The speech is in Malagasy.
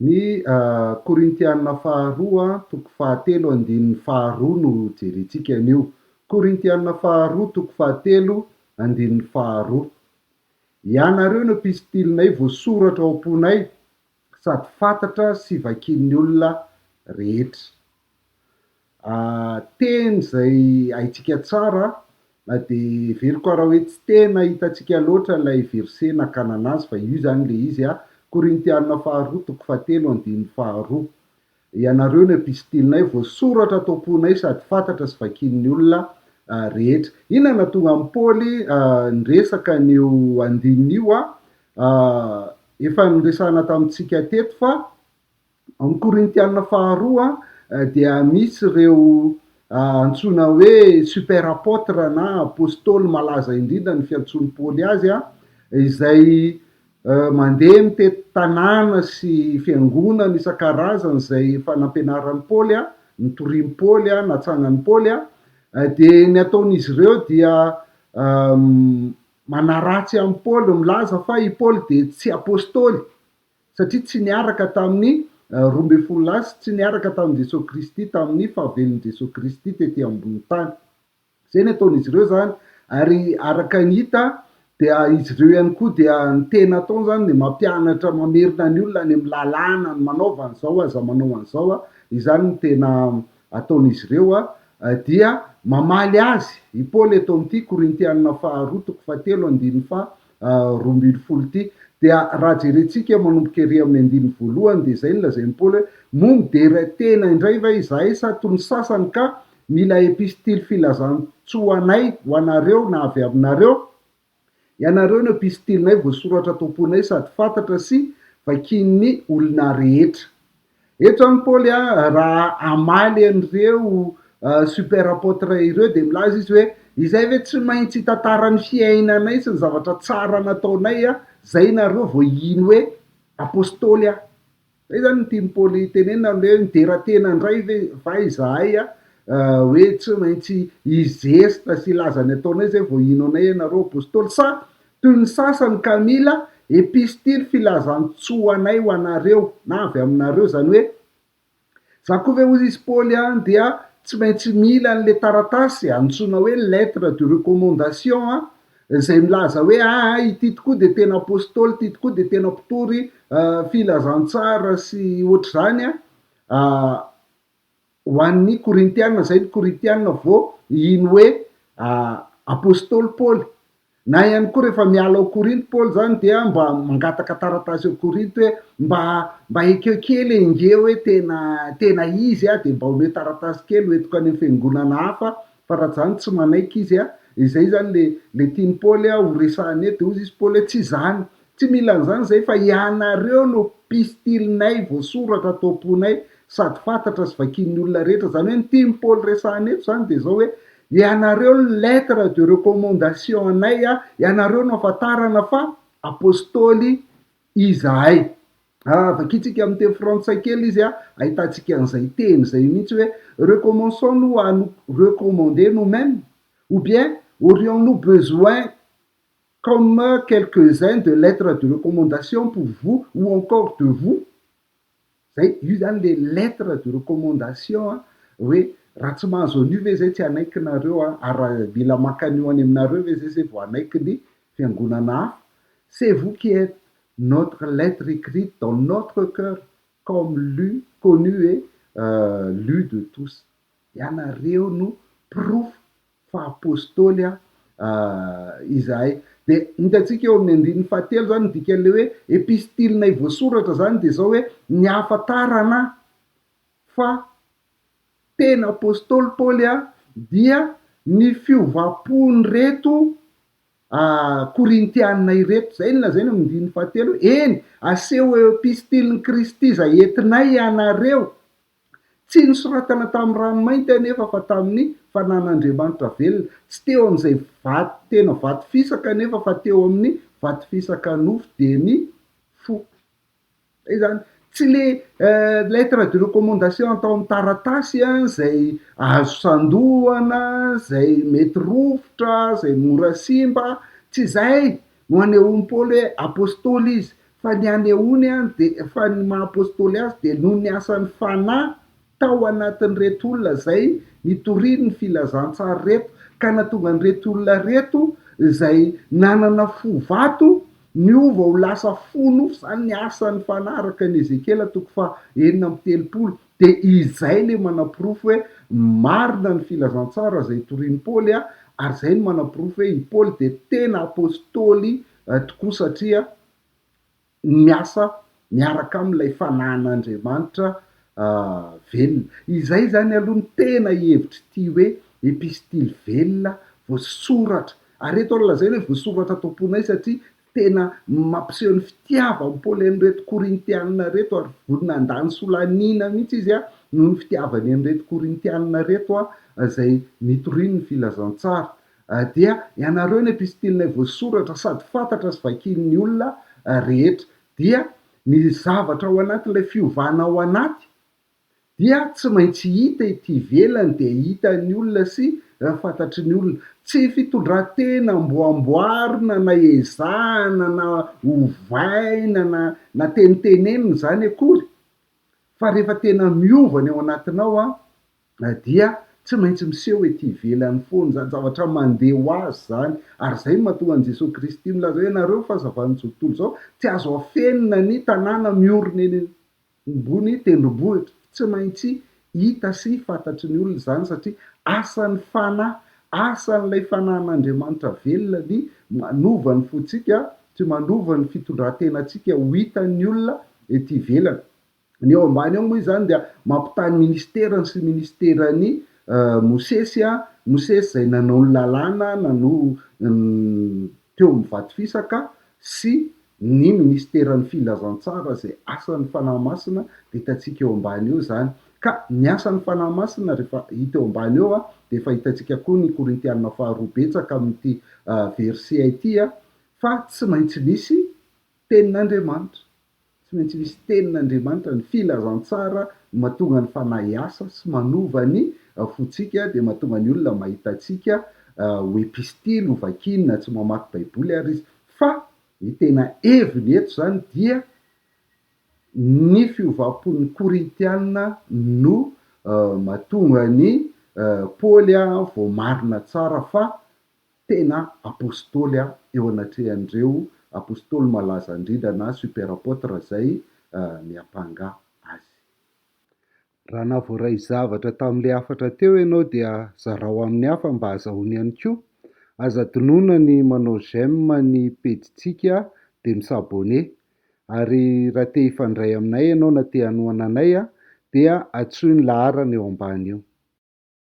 Ny Korintianina faharoa toko fahatelo andininy faharoa no jerentsika anio. Korintianina faharoa toko fahatelo andininy faharoa. Ianareo no pistilinay voasoratra ao am-ponay sady fantatra sy vakian'ny olona rehetra. Teny zay haitsika tsara na de very koa raha hoe tsy tena hitantsika loatra lay verset nakana anazy fa io zany le izy Korintianina faharoa toko fahatelo andininy faharoa. Ianareo no pistilinay voasoratra tao am-ponay sady fantatra sy vakian'ny olona rehetra. Inona nahatonga an'i Paoly niresaka an'io andininy io efa niresahana tamintsika teto fa amin'ny Korintianina faharoa dia misy ireo antsoina hoe super apôtre na apôstôly malaza indrindra ny fiantsoan'i Paoly azy izay mandeha mitety tanàna sy fiangonana isan-karazany zay efa nampianaran'i Paoly nitorian'i Paoly natsangan'i Paoly de ny ataon'izy ireo dia manaratsy an'i Paoly milaza fa i Paoly de tsy apôstôly satria tsy niaraka tamin'ny 12 lasy, tsy niaraka tamin'i Jesosy Kristy tamin'ny fahavelon'i Jesosy Kristy tety ambony tany. Zay ny ataon'izy ireo zany ary araka ny hita dia izy ireo ihany koa dia ny tena ataony zany de mampianatra mamerina ny olona any amin'ny lalàna ny manaova an'izao aza manao an'izao izany no tena ataon'izy ireo dia mamaly azy i Paoly eto amin'ity Korintianina faharoa toko fahatelo andininy roa ambin'ny folo ity. Dia raha jerentsika manomboka ery amin'ny andininy voalohany de zay no lazain'i Paoly hoe moa midera tena indray va izahay sa toy ny sasany ka mila epistily filazantsoa anay ho anareo na avy aminareo. Ianareo no epistilinay voasoratra tao am-ponay sady fantatra sy vakian'ny olona rehetra. Eto zany Paoly raha amaly an'ireo super apôtre ireo de milaza izy hoe izay ve tsy maintsy hitantara ny fiainanay sy ny zavatra tsara nataonay zay nareo vao ino hoe apôstôly zay zany no tian'i Paoly tenenina hoe midera tena indray va izahay hoe tsy maintsy hizesta sy hilaza ny ataonay zay vao ino anay ianareo apôstôly sa toy ny sasany ka mila epistily filazantsoa anay ho anareo na avy aminareo zany hoe za koa ve hozy izy Paoly dia tsy maintsy mila an'le taratasy antsoina hoe lettre de recommandation zay milaza hoe ity tokoa de tena apôstôly, ity tokoa de tena mpitory filazantsara sy ohatr'izany ho an'ny Korintianina, zay ny Korintianina vao ino hoe apôstôly Paoly. Na ihany koa rehefa miala ao Korinty Paoly zany dia mba mangataka taratasy ao Korinty hoe mba ekekely nge hoe tena izy de mba omeo taratasy kely hoentiko any amin'ny fiangonana hafa fa raha zany tsy manaiky izy izay zany le tian'i Paoly ho resahany eto. De hozy izy Paoly tsy zany, tsy mila an'izany zay fa ianareo no pistilinay voasoratra tao am-ponay sady fantatra sy vakian'ny olona rehetra. Zany hoe ny tian'i Paoly resahany eto zany de zao hoe ianareo lettre de recommandation anay ianareo no ahafantarana fa apôstôly izahay. Vakitsika amin'ny teny frantsay kely izy ahitantsika an'izay teny zay mihitsy hoe recommençons-nous à nous recommander nous-mêmes ou bien aurions-nous besoin comme quelques-uns de lettres de recommandation pour vous ou encore de vous. Zay io zany le lettre de recommandation hoe raha tsy mahazo an'io ve zay tsy anaikinareo ary raha mila makan'io any aminareo ve zay vao anaiky ny fiangonana hafa. C'est vous qui êtes notre lettre écrite dans notre cœur comme lu, connu et lu de tous. Ianareo no proof fa apôstôly izahay. De hitantsika eo amin'ny andininy fahatelo zany ny dikan'le hoe epistilinay voasoratra zany de zao hoe ny ahafantarana fa tena apôstôly Paoly dia ny fiovapony reto Korintianina ireto. Zay no lazaina amin'ny andininy fahatelo eny aseho epistiliny Kristy zay entinay ianareo tsy nosoratana tamin'ny ranomainty anefa fa tamin'ny fanan'Andriamanitra velona, tsy teo amin'izay tena vato fisaka anefa fa teo amin'ny vato fisaka nofo de ny fo. Zay zany tsy le lettre de recommandation atao amin'ny taratasy zay azo sandohana, zay mety rofotra, zay mora simba, tsy zay no anehoan'i Paoly hoe apôstôly izy fa ny anehoany a de fa ny maha-apôstôly azy de noho ny asan'ny fanahy tao anatin'reto olona zay nitoriny ny filazantsara reto ka natonga ny reto olona reto zay nanana fo vato niova ho lasa fono zany ny asan'ny fanahy araka ny Ezekela 4:telopolo de izay le manapirofo hoe marina ny filazantsara zay toriny Paoly a ary zay ny manapirofo hoe i Paoly de tena apôstôly tokoa satria miasa miaraka am'ilay fanahin'Andriamanitra velona izay zany aloha ny tena hevitry ty hoe epistily velona voasoratra ary eto lazaina hoe voasoratra tao am-ponay satria tena mampiseho ny fitiavany Paoly an'ireto korintianina reto ary vonina-ndany solanina mihitsy izy a noho ny fitiavany an'ireto korintianina reto a zay nitoriny ny filazantsara dia ianareo ny epistilinay voasoratra sady fantatra sy vakin'ny olona rehetra dia ny zavatra ao anatin'ilay fiovana ao anaty dia tsy maintsy hita ety ivelany de hitan'ny olona sy fantatry ny olona tsy fitondratena mboamboarina na ezahana na ovaina na tenitenenina zany akory fa rehefa tena miovany ao anatinao a dia tsy maintsy miseho ety ivelany foany zany zavatra mandeha ho azy zany ary zay mahatonga an' Jesosy Kristy milaza hoe nareo fahazavan'izao tontolo zao tsy azo afenina ny tanàna miorina eny ambony tendrombohitra tsy maintsy hita sy fantatry ny olona zany satria asan'ny fanahy asan'ilay fanahin'Andriamanitra velona ny manova ny fotsika tsy manova ny fitondrantenantsika ho hitan'ny olona ety ivelany ny eo ambany ao moa izany dia mampitany ministerany sy ministerany Mosesy Mosesy zay nanao ny lalàna nanao teo mivady fisaka sy ny ministeran'ny filazantsara zay asan'ny fanahy masina de hitantsika eo ambany eo zany ka ny asan'ny fanahy masina rehefa hita eo ambany eo de efa hitantsika koa ny korintianina faharoa betsaka amin'ity verset ity fa tsy maintsy misy tenin'Andriamanitra tsy maintsy misy tenin'Andriamanitra ny filazantsara mahatonga ny fanahy asa sy manova ny fotsika de mahatonga ny olona mahitatsika ho epistily ho vakinina tsy mamaky baiboly ary izy fa ny tena heviny eto zany dia ny fiovam-pon'ny korintianina no mahatonga ny Paoly vao marina tsara fa tena apôstôly eo anatrehan'ireo apôstôly malaza indrindra na super apôtre zay miapanga azy raha nahavoaray zavatra tam'le afatra teo ianao dia zarao amin'ny hafa mba azahoany ihany koa aza donona ny manao j'aime ny pejitsika de misabone ary raha te hifandray aminay ianao na te hanoana anay dia atsoy ny laharana eo ambany eo